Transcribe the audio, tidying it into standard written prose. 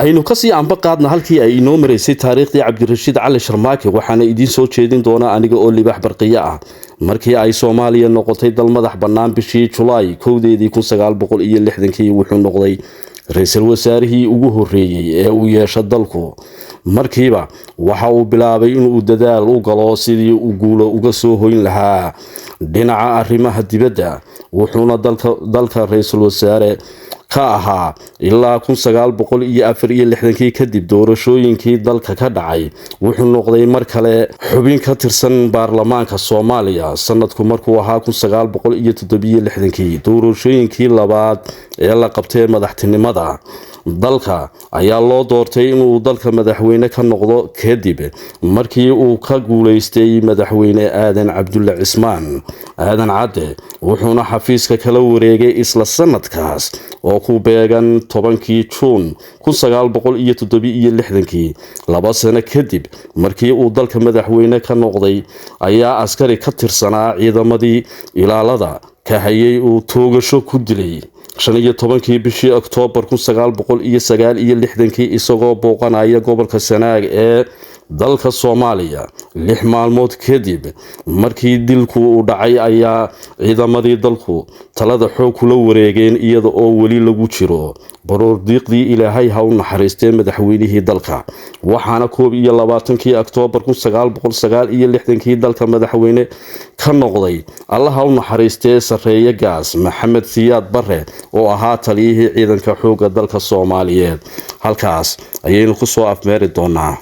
aynu ka sii anba qaadna halkii ay inoo mareysay taariikhdii Cabdirashiid Cali Sharmaake waxaana idin soo jeedin doona aniga oo Libaax Barqiye ah markii ay Soomaaliya noqotay dal madax bannaan bishii July 1960 wuxuu noqday ra'iisul wasaarihii ugu horeeyay ee uu yeesho dalku markiiba waxa uu bilaabay inuu dadaal u galo sidii uu guulo uga soo hoyn lahaa dhinaca arrimaha dibadda wuxuuna dalka ra'iisul wasaare ka ahaa ilaa 1964 kadib doorashooyinkii dalka ka dhacay wuxuu noqday mar kale xubin ka tirsan baarlamaanka Soomaaliya sanadku markuu ahaa 1967 doorashooyinkii labaad ee la qabtay madaxtinimada dalka ayaa loo doortay inuu dalka madaxweyne ka noqdo kadib markii uu ka guuleystay madaxweyne Aadan Cabdulle Cismaan Aadan Cadde wuxuuna xafiiska kala wareegay isla sanadkaas oo ku beegan 10kii Juun 1967 laba sano kadib markii uu dalka madaxweyne ka noqday ayaa askari ka tirsanaa ciidamadii ilaalada ka hayay uu toogasho ku dilay 15kii bishii Oktoobar 1969 isagoo booqanaya gobolka Sanaag ee dalka Soomaaliya 6 maalmood kadib markii dilku uu dhacay ayaa ciidamadii dalku talada xoog kula wareegeen iyada oo wali lagu jiro baroordiiqdii Ilaahay ha u naxariistay madaxweynihii dalka waxaana 22kii Oktoobar 1969 dalka madaxweyne ka noqday Allah ha u naxariistay sareeye gaas Maxamed Siyaad Barre oo ahaa taliyihii ciidanka xoogga dalka Soomaaliyeed halkaas ayaynu ku soo afmeeri doonaa